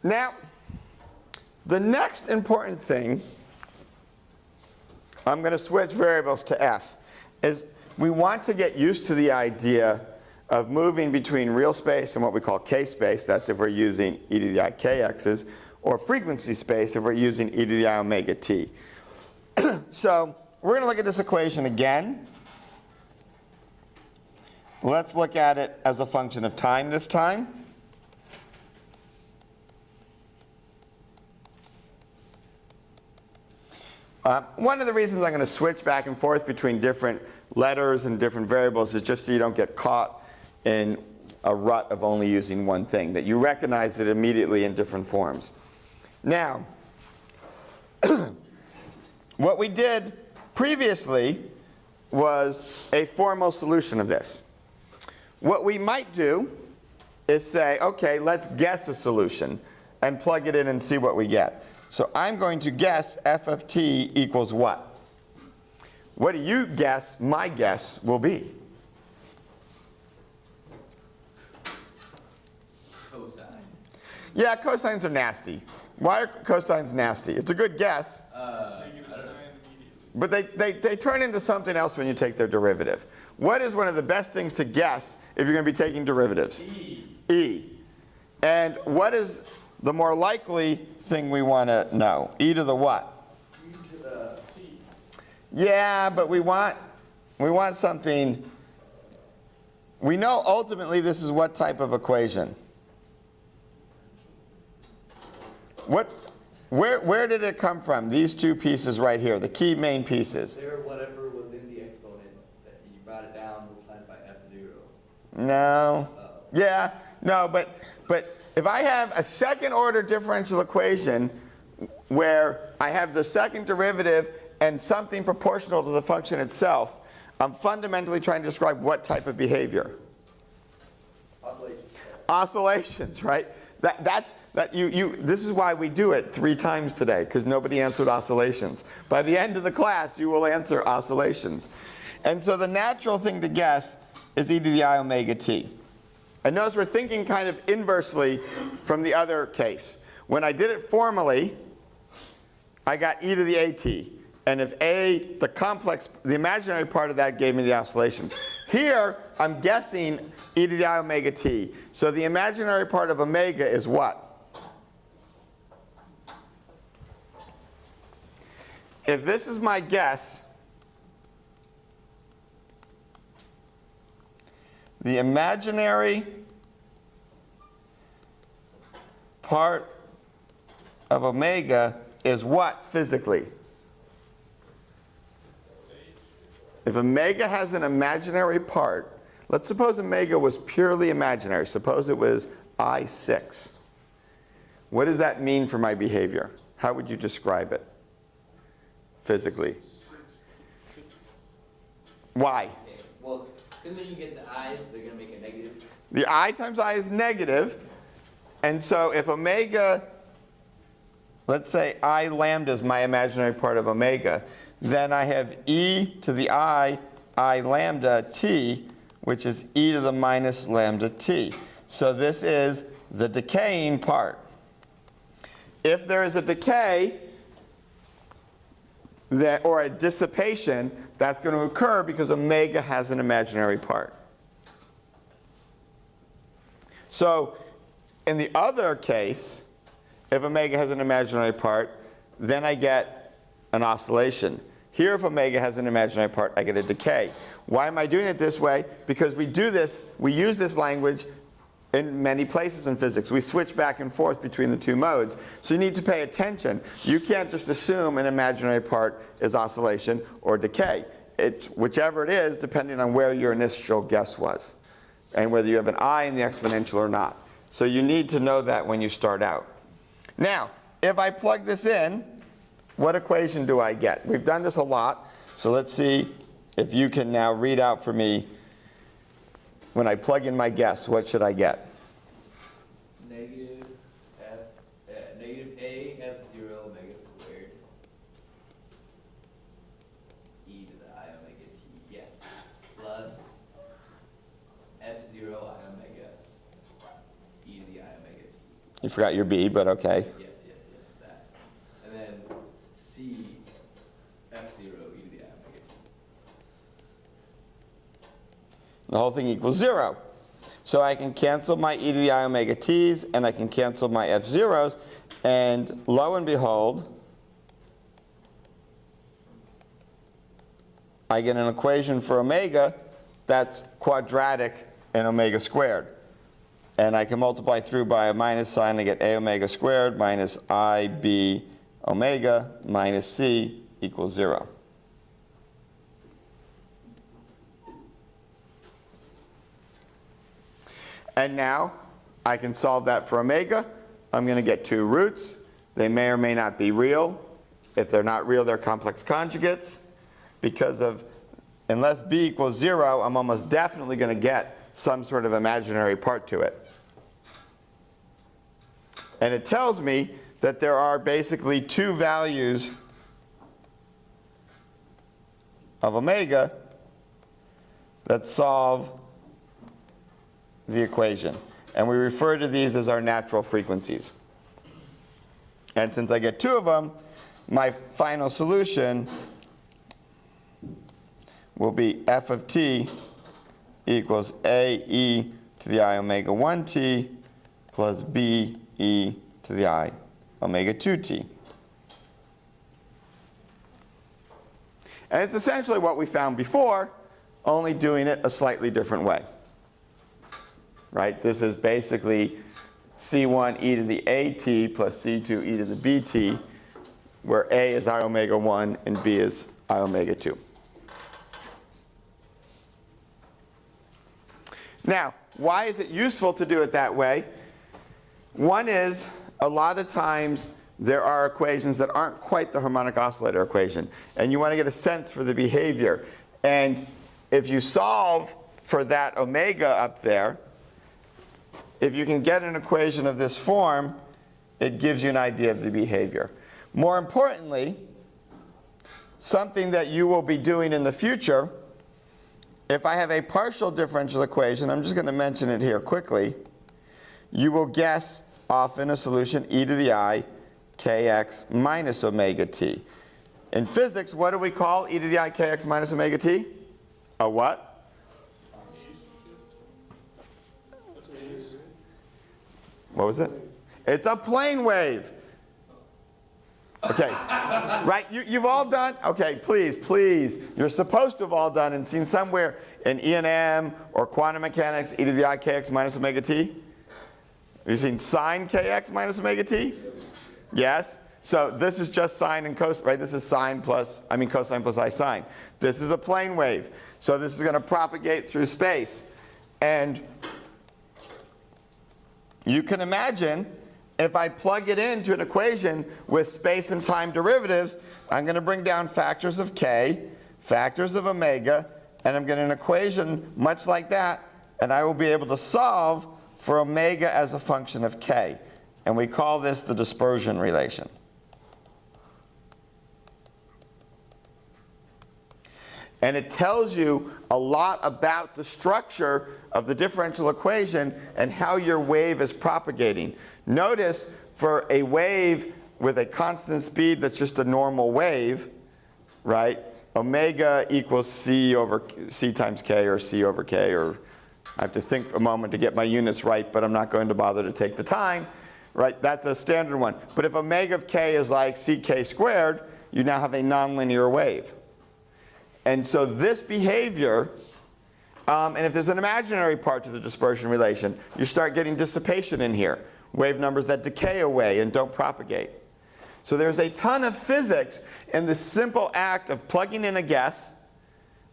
Now, the next important thing, I'm going to switch variables to f, is we want to get used to the idea of moving between real space and what we call k-space, that's if we're using e to the I kx's, or frequency space if we're using e to the I omega t. So we're going to look at this equation again. Let's look at it as a function of time this time. One of the reasons I'm going to switch back and forth between different letters and different variables is just so you don't get caught in a rut of only using one thing, that you recognize it immediately in different forms. Now, what we did previously was a formal solution of this. What we might do is say, okay, let's guess a solution and plug it in and see what we get. So I'm going to guess f of t equals what? What do you guess my guess will be? Cosine. Yeah, cosines are nasty. Why are cosines nasty? It's a good guess. But they turn into something else when you take their derivative. What is one of the best things to guess if you're going to be taking derivatives? E. And what is the more likely thing we want to know? E to the what? E to the t. Yeah, but we want something. We know ultimately this is what type of equation? Where did it come from? These two pieces right here, the key main pieces. They're whatever was in the exponent that you brought it down multiplied by f0. No. Yeah, no, but if I have a second order differential equation where I have the second derivative and something proportional to the function itself, I'm fundamentally trying to describe what type of behavior? Oscillations. Oscillations, right? This is why we do it 3 times today, because nobody answered oscillations. By the end of the class, you will answer oscillations. And so the natural thing to guess is e to the I omega t. And notice we're thinking kind of inversely from the other case. When I did it formally, I got e to the at. And if a, the imaginary part of that gave me the oscillations. Here, I'm guessing e to the I omega t. So the imaginary part of omega is what? If this is my guess, the imaginary part of omega is what physically? If omega has an imaginary part, let's suppose omega was purely imaginary. Suppose it was I6. What does that mean for my behavior? How would you describe it physically? Why? Okay. Well, then when you get the i's, they're going to make a negative. The I times I is negative. And so if omega, let's say I lambda is my imaginary part of omega, then I have e to the I lambda t, which is e to the minus lambda t. So this is the decaying part. If there is a decay or a dissipation, that's going to occur because omega has an imaginary part. So in the other case, if omega has an imaginary part, then I get an oscillation. Here, if omega has an imaginary part, I get a decay. Why am I doing it this way? Because we use this language in many places in physics. We switch back and forth between the two modes. So you need to pay attention. You can't just assume an imaginary part is oscillation or decay. It's whichever it is, depending on where your initial guess was, and whether you have an I in the exponential or not. So you need to know that when you start out. Now, if I plug this in, what equation do I get? We've done this a lot, so let's see if you can now read out for me, when I plug in my guess, what should I get? Negative a f0 omega squared e to the I omega t, yeah, plus f0 I omega e to the I omega t. You forgot your B, but okay. Yes, that. And then C F0 e to the I omega t. The whole thing equals 0. So I can cancel my e to the I omega t's, and I can cancel my f0s, and lo and behold, I get an equation for omega that's quadratic in omega squared. And I can multiply through by a minus sign, I get a omega squared minus ib omega minus c equals 0. And now I can solve that for omega. I'm going to get two roots. They may or may not be real. If they're not real, they're complex conjugates. Because of, unless b equals 0, I'm almost definitely going to get some sort of imaginary part to it. And it tells me that there are basically two values of omega that solve the equation. And we refer to these as our natural frequencies. And since I get two of them, my final solution will be f of t equals a e to the I omega 1t plus b e to the I omega 2t. And it's essentially what we found before, only doing it a slightly different way. Right? This is basically c1 e to the at plus c2 e to the bt, where a is I omega 1 and b is I omega 2. Now, why is it useful to do it that way? One is, a lot of times there are equations that aren't quite the harmonic oscillator equation, and you want to get a sense for the behavior. And if you solve for that omega up there, if you can get an equation of this form, it gives you an idea of the behavior. More importantly, something that you will be doing in the future, if I have a partial differential equation, I'm just going to mention it here quickly, you will guess often a solution e to the I kx minus omega t. In physics, what do we call e to the I kx minus omega t? A what? What was it? It's a plane wave. Okay, right? You've all done, okay, please. You're supposed to have all done and seen somewhere in E&M or quantum mechanics e to the I kx minus omega t. Have you seen sine kx minus omega t? Yes? So this is just sine and cosine, right? This is cosine plus I sine. This is a plane wave. So this is going to propagate through space. And you can imagine if I plug it into an equation with space and time derivatives, I'm going to bring down factors of k, factors of omega, and I'm getting an equation much like that, and I will be able to solve for omega as a function of k. And we call this the dispersion relation. And it tells you a lot about the structure of the differential equation and how your wave is propagating. Notice for a wave with a constant speed that's just a normal wave, right? Omega equals c over c times k, or c over k, or I have to think a moment to get my units right, but I'm not going to bother to take the time, right? That's a standard one. But if omega of k is like ck squared, you now have a nonlinear wave. And so this behavior, and if there's an imaginary part to the dispersion relation, you start getting dissipation in here. Wave numbers that decay away and don't propagate. So there's a ton of physics in the simple act of plugging in a guess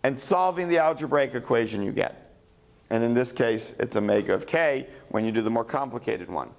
and solving the algebraic equation you get. And in this case, it's omega of k when you do the more complicated one.